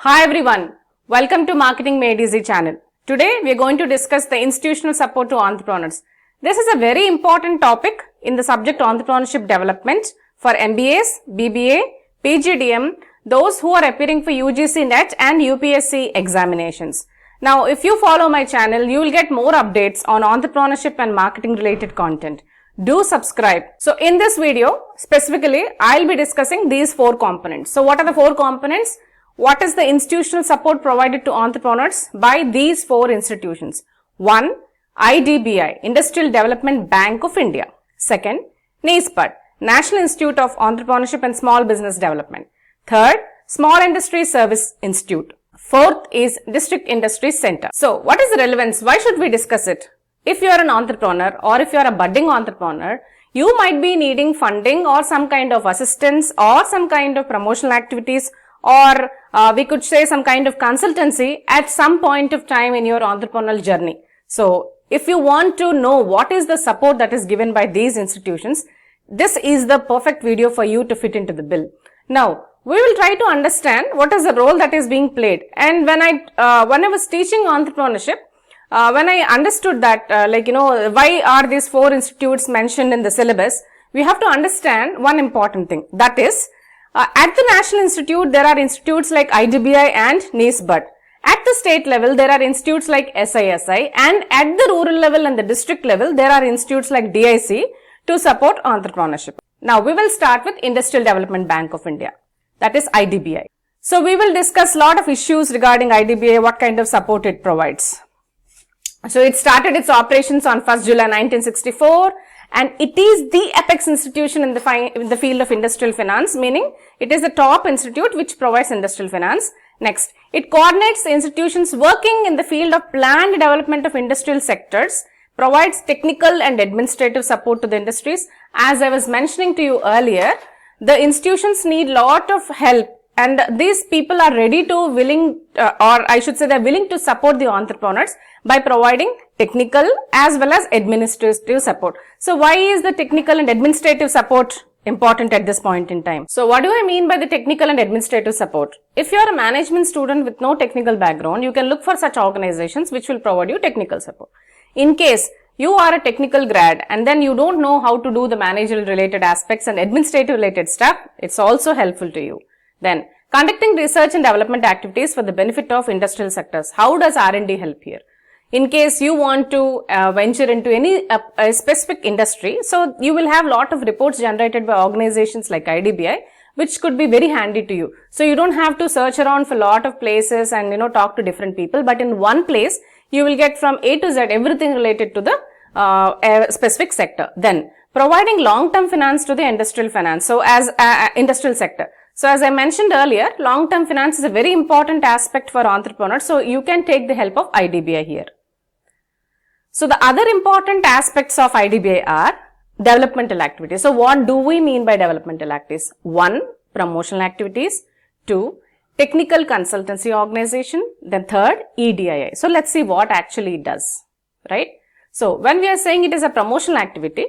Hi everyone, welcome to Marketing Made Easy channel. Today we are going to discuss the institutional support to entrepreneurs. This is a very important topic in the subject entrepreneurship development for MBAs, BBA, PGDM, those who are appearing for UGC NET and UPSC examinations. Now if you follow my channel, you will get more updates on entrepreneurship and marketing related content. Do subscribe. So in this video, specifically, I'll be discussing these four components. So what are the four components? What is the institutional support provided to entrepreneurs by these four institutions? 1. IDBI, Industrial Development Bank of India. 2nd, NISPAD, National Institute of Entrepreneurship and Small Business Development. 3rd, Small Industry Service Institute. 4th is District Industry Center. So what is the relevance? Why should we discuss it? If you are an entrepreneur or if you are a budding entrepreneur, you might be needing funding or some kind of assistance or some kind of promotional activities, or we could say some kind of consultancy at some point of time in your entrepreneurial journey. So if you want to know what is the support that is given by these institutions, this is the perfect video for you to fit into the bill. Now, we will try to understand what is the role that is being played. And when I was teaching entrepreneurship, when I understood that, why are these four institutes mentioned in the syllabus, we have to understand one important thing. That is, at the National Institute, there are institutes like IDBI and NISPAD. At the state level, there are institutes like SISI, and at the rural level and the district level, there are institutes like DIC to support entrepreneurship. Now, we will start with Industrial Development Bank of India, that is IDBI. So, we will discuss a lot of issues regarding IDBI, what kind of support it provides. So, it started its operations on 1st July 1964. And it is the apex institution in the field of industrial finance, meaning it is the top institute which provides industrial finance. Next, it coordinates the institutions working in the field of planned development of industrial sectors, provides technical and administrative support to the industries. As I was mentioning to you earlier, the institutions need lot of help, and these people are ready to they're willing to support the entrepreneurs by providing technical as well as administrative support. So why is the technical and administrative support important at this point in time? So what do I mean by the technical and administrative support? If you are a management student with no technical background, you can look for such organizations which will provide you technical support. In case you are a technical grad and then you don't know how to do the managerial related aspects and administrative related stuff, it's also helpful to you. Then, conducting research and development activities for the benefit of industrial sectors. How does R&D help here? In case you want to venture into any specific industry, so you will have lot of reports generated by organizations like IDBI, which could be very handy to you. So you don't have to search around for lot of places and talk to different people, but in one place you will get from A to Z everything related to the specific sector. Then providing long-term finance to the industrial finance. So as industrial sector. So as I mentioned earlier, long-term finance is a very important aspect for entrepreneurs. So you can take the help of IDBI here. So the other important aspects of IDBI are developmental activities. So what do we mean by developmental activities? 1. Promotional activities. 2. Technical consultancy organization. Then 3rd, EDII. So let's see what actually it does, right? So when we are saying it is a promotional activity,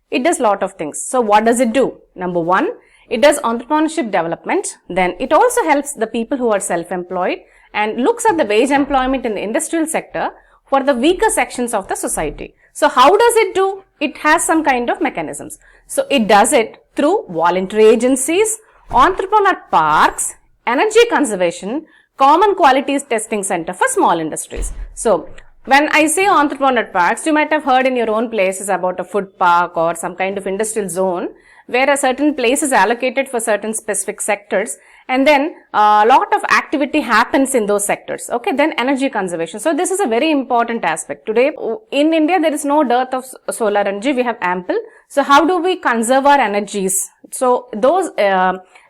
it does lot of things. So what does it do? Number 1, it does entrepreneurship development. Then it also helps the people who are self-employed and looks at the wage employment in the industrial sector for the weaker sections of the society. So how does it do? It has some kind of mechanisms. So it does it through voluntary agencies, entrepreneur parks, energy conservation, common qualities testing center for small industries. So when I say entrepreneur parks, you might have heard in your own places about a food park or some kind of industrial zone where a certain place is allocated for certain specific sectors, and then a lot of activity happens in those sectors. Okay, then energy conservation. So this is a very important aspect. Today in India, there is no dearth of solar energy. We have ample. So how do we conserve our energies? So those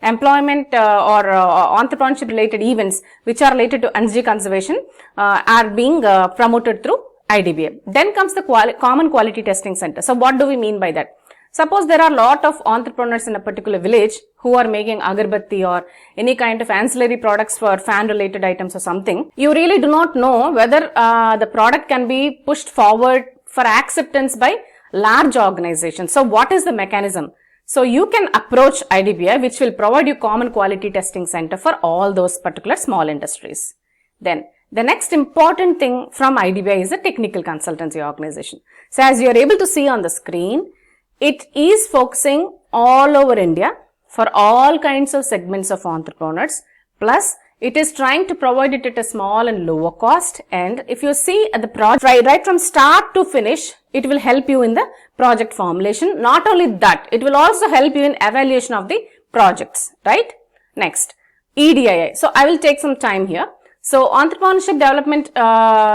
employment or entrepreneurship related events which are related to energy conservation are being promoted through IDBI. Then comes the common quality testing center. So what do we mean by that? Suppose there are a lot of entrepreneurs in a particular village who are making agarbatti or any kind of ancillary products for fan related items or something. You really do not know whether the product can be pushed forward for acceptance by large organizations. So what is the mechanism? So you can approach IDBI, which will provide you common quality testing center for all those particular small industries. Then the next important thing from IDBI is a technical consultancy organization. So as you are able to see on the screen, it is focusing all over India for all kinds of segments of entrepreneurs. Plus, it is trying to provide it at a small and lower cost. And if you see at the project, right from start to finish, it will help you in the project formulation. Not only that, it will also help you in evaluation of the projects, right? Next, EDII. So I will take some time here. So Entrepreneurship Development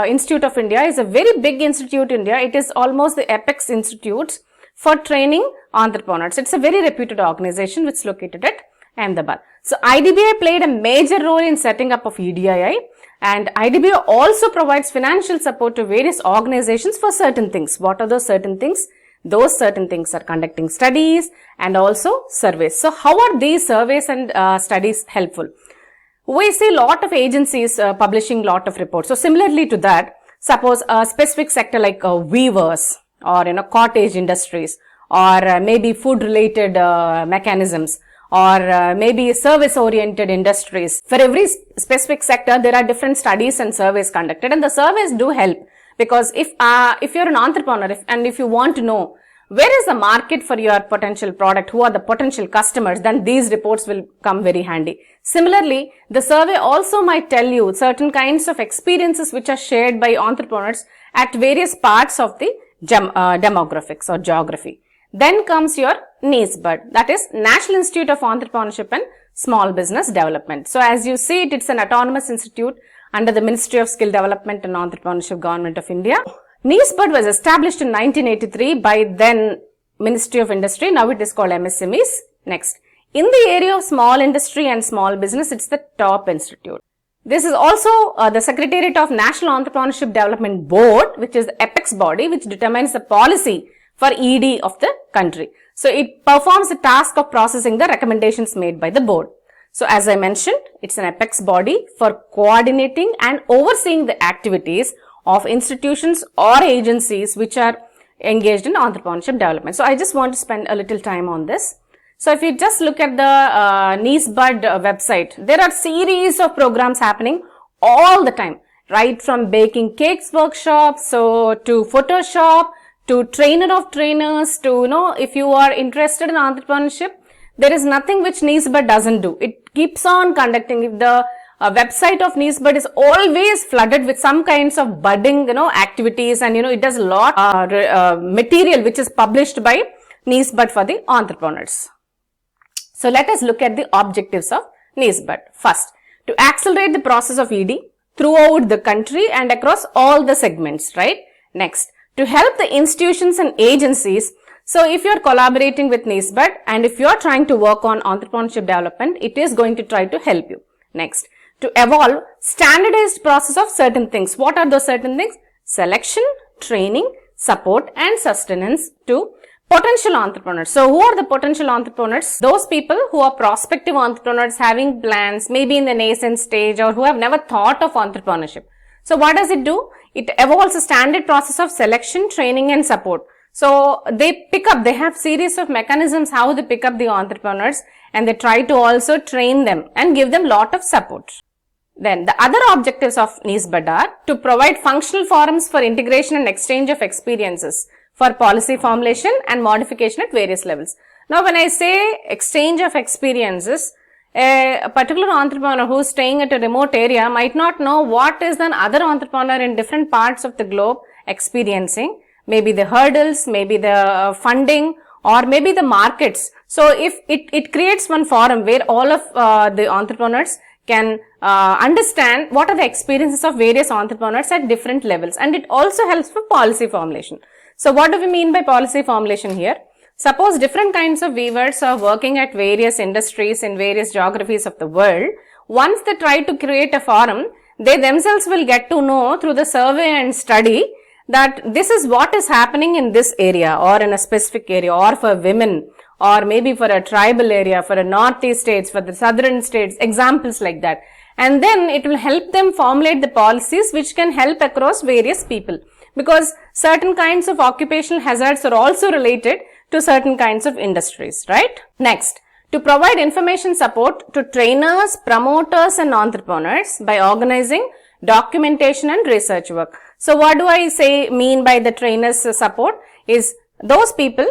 Institute of India is a very big institute in India. It is almost the apex institute for training entrepreneurs. It's a very reputed organization which is located at Ahmedabad. So IDBI played a major role in setting up of EDII, and IDBI also provides financial support to various organizations for certain things. What are those certain things? Those certain things are conducting studies and also surveys. So how are these surveys and studies helpful? We see a lot of agencies publishing lot of reports. So similarly to that, suppose a specific sector like weavers or cottage industries, or maybe food related mechanisms, or maybe service oriented industries. For every specific sector, there are different studies and surveys conducted, and the surveys do help, because if you're an entrepreneur and if you want to know where is the market for your potential product, who are the potential customers, then these reports will come very handy. Similarly, the survey also might tell you certain kinds of experiences which are shared by entrepreneurs at various parts of the demographics or geography. Then comes your NISBUD, that is National Institute of Entrepreneurship and Small Business Development. So as you see, it's an autonomous institute under the Ministry of Skill Development and Entrepreneurship, Government of India. NISBUD was established in 1983 by then Ministry of Industry. Now it is called MSMEs. Next, in the area of small industry and small business, it's the top institute. This is also the Secretariat of National Entrepreneurship Development Board, which is the apex body which determines the policy for ED of the country. So it performs the task of processing the recommendations made by the board. So as I mentioned, it's an apex body for coordinating and overseeing the activities of institutions or agencies which are engaged in entrepreneurship development. So I just want to spend a little time on this. So if you just look at the NISBUD website, there are series of programs happening all the time, right from baking cakes workshops, so to Photoshop, to trainer of trainers, to if you are interested in entrepreneurship, there is nothing which NISBUD doesn't do. It keeps on conducting. If the website of NISBUD is always flooded with some kinds of budding activities, and it does a lot material which is published by NISBUD for the entrepreneurs. So let us look at the objectives of NISBUD. First, to accelerate the process of ED throughout the country and across all the segments, right? Next, to help the institutions and agencies. So if you are collaborating with NISBUD and if you are trying to work on entrepreneurship development, it is going to try to help you. Next, to evolve standardized process of certain things. What are those certain things? Selection, training, support and sustenance to potential entrepreneurs. So who are the potential entrepreneurs? Those people who are prospective entrepreneurs having plans, maybe in the nascent stage, or who have never thought of entrepreneurship. So what does it do? It evolves a standard process of selection, training and support. So they have series of mechanisms how they pick up the entrepreneurs, and they try to also train them and give them lot of support. Then the other objectives of NISBUD are to provide functional forums for integration and exchange of experiences for policy formulation and modification at various levels. Now when I say exchange of experiences, a particular entrepreneur who is staying at a remote area might not know what is another entrepreneur in different parts of the globe experiencing, maybe the hurdles, maybe the funding, or maybe the markets. So if it creates one forum where all of the entrepreneurs can understand what are the experiences of various entrepreneurs at different levels, and it also helps for policy formulation. So what do we mean by policy formulation here? Suppose different kinds of weavers are working at various industries in various geographies of the world. Once they try to create a forum, they themselves will get to know through the survey and study that this is what is happening in this area or in a specific area, or for women, or maybe for a tribal area, for a northeast states, for the southern states, examples like that. And then it will help them formulate the policies which can help across various people. Because certain kinds of occupational hazards are also related to certain kinds of industries, right? Next, to provide information support to trainers, promoters and entrepreneurs by organizing documentation and research work. So what do I mean by the trainers support is those people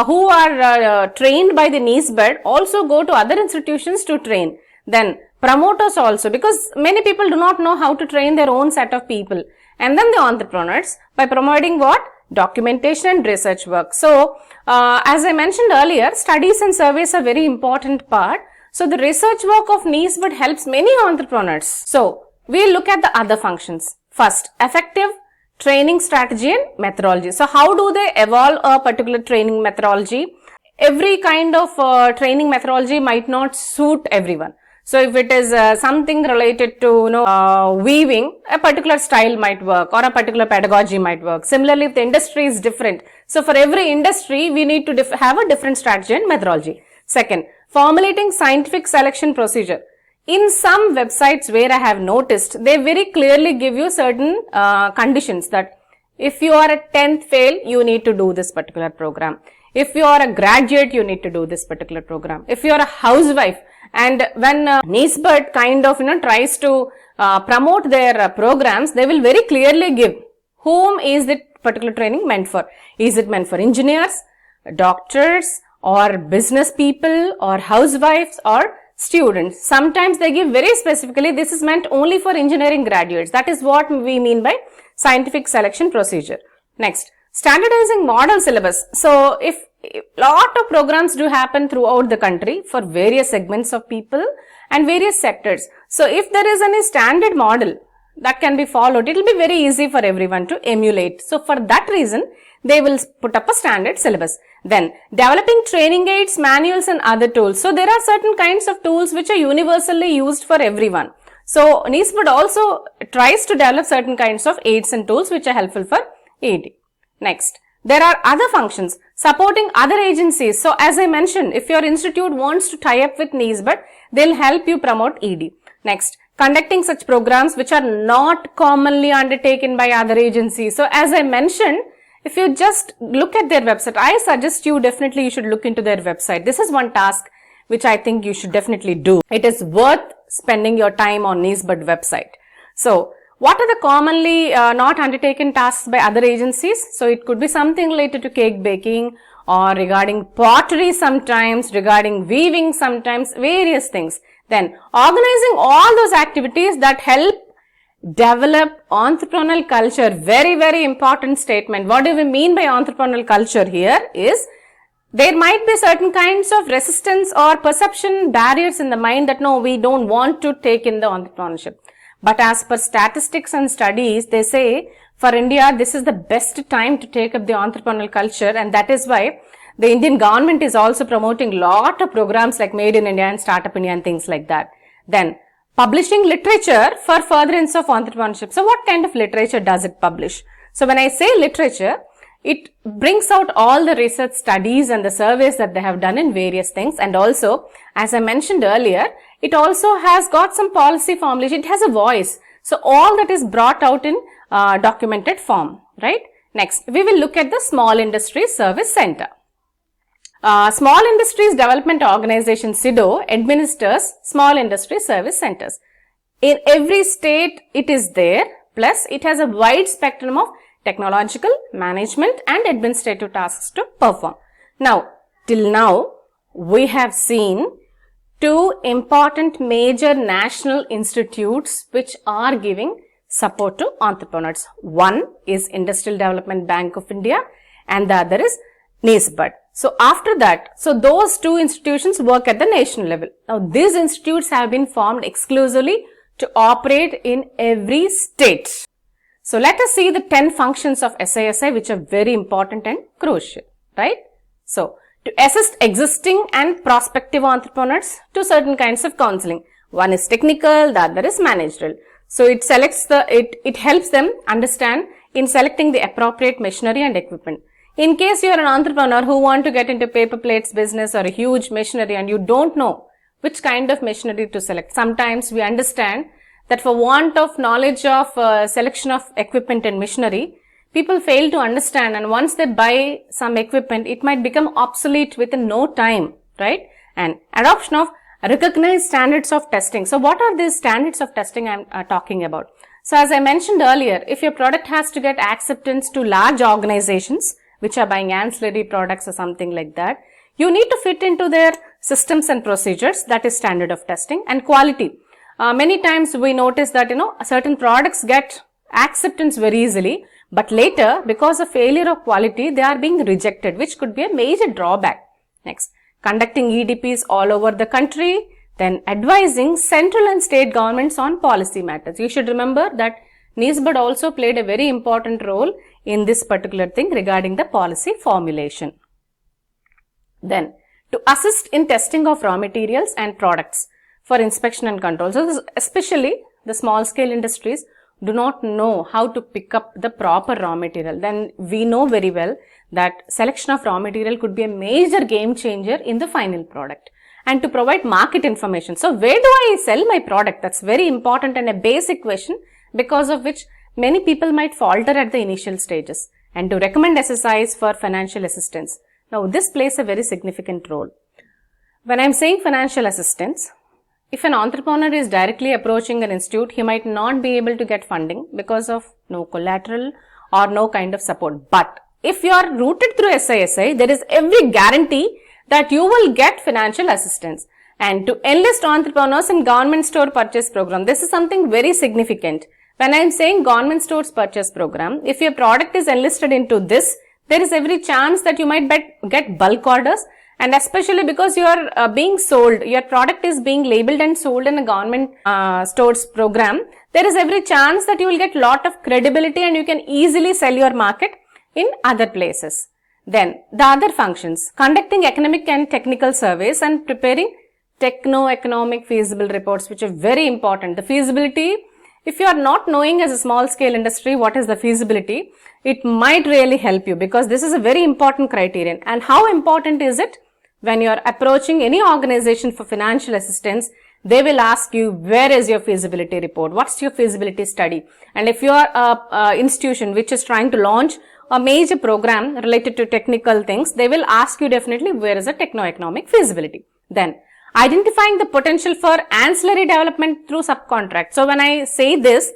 who are trained by the NISBED also go to other institutions to train. Then promoters also, because many people do not know how to train their own set of people. And then the entrepreneurs by promoting what? Documentation and research work. So, as I mentioned earlier, studies and surveys are very important part. So, the research work of NISBED helps many entrepreneurs. So, we'll look at the other functions. First, effective training strategy and methodology. So, how do they evolve a particular training methodology? Every kind of training methodology might not suit everyone. So, if it is something related to, weaving, a particular style might work or a particular pedagogy might work. Similarly, if the industry is different. So, for every industry, we need to have a different strategy and methodology. Second, formulating scientific selection procedure. In some websites where I have noticed, they very clearly give you certain conditions that if you are a 10th fail, you need to do this particular program. If you are a graduate, you need to do this particular program. If you are a housewife, and when NISBED kind of tries to promote their programs, they will very clearly give whom is the particular training meant for. Is it meant for engineers, doctors, or business people, or housewives, or students? Sometimes they give very specifically this is meant only for engineering graduates. That is what we mean by scientific selection procedure. Next, standardizing model syllabus. So, if lot of programs do happen throughout the country for various segments of people and various sectors. So, if there is any standard model that can be followed, it will be very easy for everyone to emulate. So, for that reason, they will put up a standard syllabus. Then, developing training aids, manuals and other tools. So, there are certain kinds of tools which are universally used for everyone. So, NISBED also tries to develop certain kinds of aids and tools which are helpful for ED. Next, there are other functions supporting other agencies. So, as I mentioned, if your institute wants to tie up with NISBED, they'll help you promote ED. Next, conducting such programs which are not commonly undertaken by other agencies. So, as I mentioned, if you just look at their website, I suggest you definitely you should look into their website. This is one task which I think you should definitely do. It is worth spending your time on NISBED website. So, what are the commonly not undertaken tasks by other agencies? So, it could be something related to cake baking or regarding pottery sometimes, regarding weaving sometimes, various things. Then, organizing all those activities that help develop entrepreneurial culture. Very, very important statement. What do we mean by entrepreneurial culture here is, there might be certain kinds of resistance or perception barriers in the mind that no, we don't want to take in the entrepreneurship. But as per statistics and studies, they say for India, this is the best time to take up the entrepreneurial culture, and that is why the Indian government is also promoting lot of programs like Made in India and Startup India and things like that. Then, publishing literature for furtherance of entrepreneurship. So, what kind of literature does it publish? So, when I say literature, it brings out all the research studies and the surveys that they have done in various things, and also, as I mentioned earlier, it also has got some policy formulation. It has a voice. So, all that is brought out in documented form, right? Next, we will look at the Small Industries Service Center. Small Industries Development Organization SIDO administers Small Industry Service Centers. In every state, it is there, plus it has a wide spectrum of technological, management and administrative tasks to perform. Now, till now, we have seen two important major national institutes which are giving support to entrepreneurs. One is Industrial Development Bank of India and the other is NISBED. So, after that, so those two institutions work at the national level. Now, these institutes have been formed exclusively to operate in every state. So, let us see the 10 functions of SISI which are very important and crucial, right? So, to assist existing and prospective entrepreneurs to certain kinds of counseling. One is technical, the other is managerial. So, it helps them understand in selecting the appropriate machinery and equipment. In case you are an entrepreneur who want to get into paper plates business or a huge machinery and you don't know which kind of machinery to select. Sometimes we understand that for want of knowledge of selection of equipment and machinery, people fail to understand, and once they buy some equipment, it might become obsolete within no time, right? And adoption of recognized standards of testing. So what are these standards of testing I'm talking about? So as I mentioned earlier, if your product has to get acceptance to large organizations which are buying ancillary products or something like that, you need to fit into their systems and procedures. That is standard of testing. And quality. Many times we notice that, certain products get acceptance very easily, but later, because of failure of quality, they are being rejected, which could be a major drawback. Next, conducting EDPs all over the country, then advising central and state governments on policy matters. You should remember that NISBUD also played a very important role in this particular thing regarding the policy formulation. Then, to assist in testing of raw materials and products for inspection and control. So, especially the small scale industries do not know how to pick up the proper raw material. Then we know very well that selection of raw material could be a major game changer in the final product. And to provide market information. So, where do I sell my product? That's very important and a basic question, because of which many people might falter at the initial stages. And to recommend SSIs for financial assistance. Now, this plays a very significant role. When I'm saying financial assistance, if an entrepreneur is directly approaching an institute, he might not be able to get funding because of no collateral or no kind of support. But if you are rooted through SISI, there is every guarantee that you will get financial assistance. And to enlist entrepreneurs in government store purchase program, this is something very significant. When I am saying government stores purchase program, if your product is enlisted into this, there is every chance that you might get bulk orders. And especially because you are being sold, your product is being labeled and sold in a government stores program, there is every chance that you will get lot of credibility and you can easily sell your market in other places. Then, the other functions, conducting economic and technical surveys and preparing techno-economic feasible reports, which are very important. The feasibility, if you are not knowing as a small scale industry what is the feasibility, it might really help you, because this is a very important criterion. And how important is it? When you are approaching any organization for financial assistance, they will ask you, where is your feasibility report? What's your feasibility study? And if you are a institution which is trying to launch a major program related to technical things, they will ask you definitely, where is the techno-economic feasibility? Then, identifying the potential for ancillary development through subcontract. So, when I say this,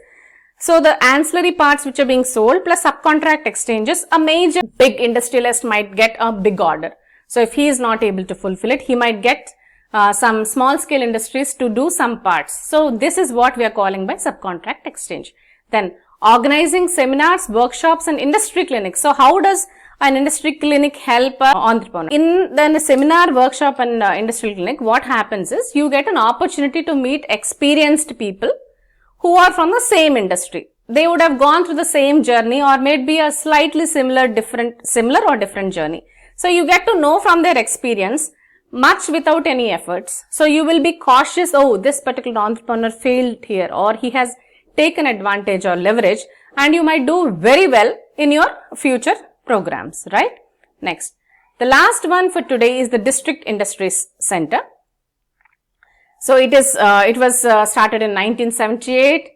so the ancillary parts which are being sold plus subcontract exchanges, a major big industrialist might get a big order. So, if he is not able to fulfill it, he might get some small scale industries to do some parts. So, this is what we are calling by subcontract exchange. Then, organizing seminars, workshops and industry clinics. So, how does an industry clinic help an entrepreneur? In the seminar, workshop and industry clinic, what happens is you get an opportunity to meet experienced people who are from the same industry. They would have gone through the same journey or maybe a slightly similar or different journey. So, you get to know from their experience much without any efforts. So, you will be cautious, oh, this particular entrepreneur failed here or he has taken advantage or leverage, and you might do very well in your future programs, right? Next, the last one for today is the District Industries Center. So, it was started in 1978,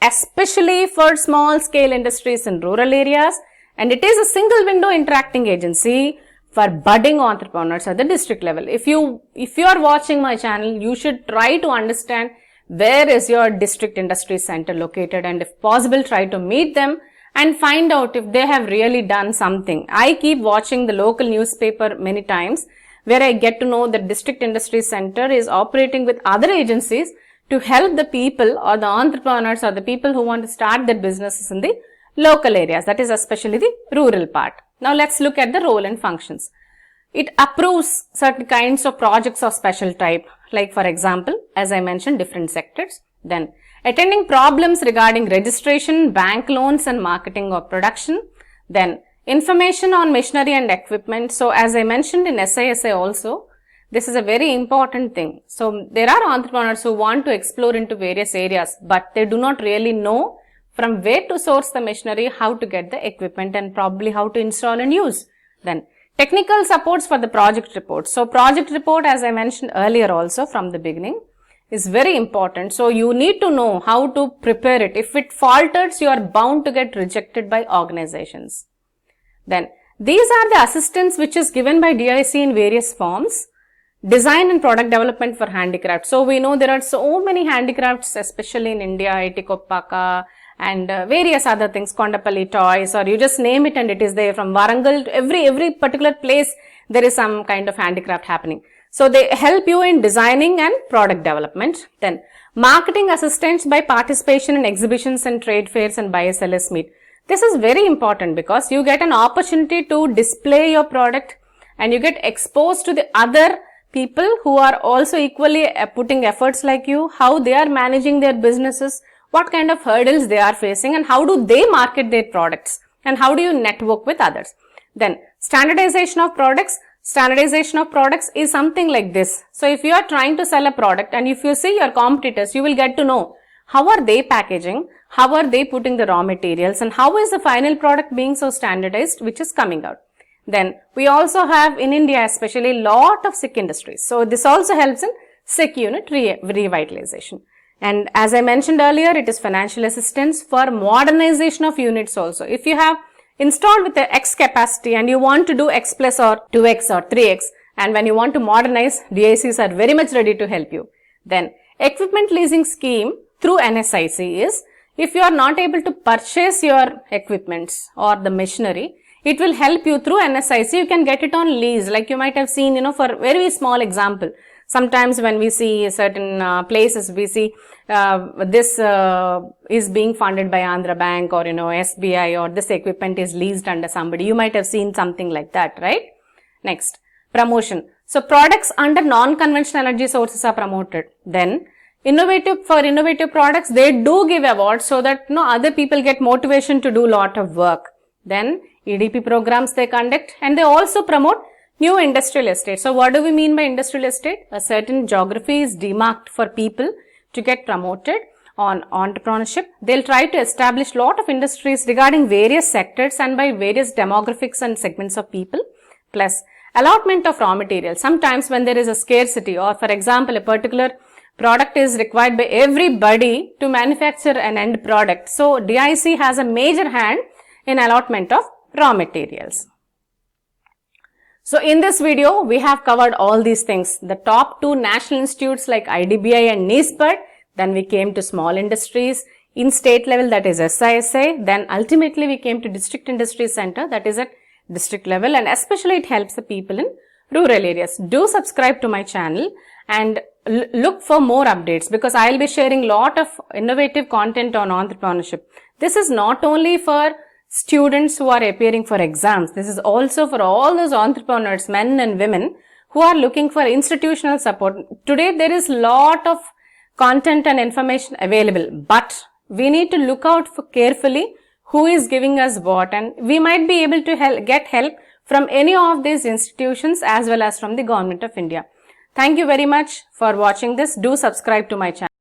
especially for small scale industries in rural areas, and it is a single window interacting agency for budding entrepreneurs at the district level. If you are watching my channel, you should try to understand where is your District Industry Center located, and if possible, try to meet them and find out if they have really done something. I keep watching the local newspaper many times, where I get to know that District Industry Center is operating with other agencies to help the people or the entrepreneurs or the people who want to start their businesses in the local areas, that is especially the rural part. Now, let's look at the role and functions. It approves certain kinds of projects of special type, like for example, as I mentioned, different sectors. Then, attending problems regarding registration, bank loans and marketing or production. Then, information on machinery and equipment. So, as I mentioned in SISI also, this is a very important thing. So, there are entrepreneurs who want to explore into various areas, but they do not really know from where to source the machinery, how to get the equipment and probably how to install and use. Then, technical supports for the project report. So, project report, as I mentioned earlier also from the beginning, is very important. So you need to know how to prepare it. If it falters, you are bound to get rejected by organizations. Then these are the assistance which is given by DIC in various forms. Design and product development for handicraft. So we know there are so many handicrafts, especially in India, Itikoppaka and various other things, Kondapalli toys, or you just name it and it is there. From Warangal to every particular place, there is some kind of handicraft happening. So they help you in designing and product development. Then marketing assistance by participation in exhibitions and trade fairs and BSLS meet. This is very important because you get an opportunity to display your product and you get exposed to the other people who are also equally putting efforts like you, how they are managing their businesses, what kind of hurdles they are facing, and how do they market their products, and how do you network with others. Then standardization of products. Standardization of products is something like this. So if you are trying to sell a product and if you see your competitors, you will get to know how are they packaging, how are they putting the raw materials, and how is the final product being so standardized which is coming out. Then we also have in India especially lot of Sikh industries. So this also helps in Sikh unit revitalization. And as I mentioned earlier, it is financial assistance for modernization of units also. If you have installed with the X capacity and you want to do X plus or 2X or 3X, and when you want to modernize, DICs are very much ready to help you. Then equipment leasing scheme through NSIC is, if you are not able to purchase your equipments or the machinery, it will help you through NSIC. You can get it on lease, like you might have seen, for very small example. Sometimes when we see certain places, we see this is being funded by Andhra Bank or SBI, or this equipment is leased under somebody. You might have seen something like that, right? Next, promotion. So products under non-conventional energy sources are promoted. Then innovative products, they do give awards so that other people get motivation to do lot of work. Then EDP programs they conduct, and they also promote new industrial estate. So what do we mean by industrial estate? A certain geography is demarked for people to get promoted on entrepreneurship. They'll try to establish lot of industries regarding various sectors and by various demographics and segments of people. Plus allotment of raw materials. Sometimes when there is a scarcity, or for example a particular product is required by everybody to manufacture an end product. So DIC has a major hand in allotment of raw materials. So in this video, we have covered all these things. The top 2 national institutes like IDBI and NISPER. Then we came to small industries. In state level, that is SISA. Then ultimately we came to district industry center, that is at district level, and especially it helps the people in rural areas. Do subscribe to my channel and look for more updates, because I will be sharing lot of innovative content on entrepreneurship. This is not only for students who are appearing for exams. This is also for all those entrepreneurs, men and women, who are looking for institutional support. Today there is lot of content and information available, but we need to look out for carefully who is giving us what, and we might be able to get help from any of these institutions as well as from the Government of India. Thank you very much for watching this. Do subscribe to my channel.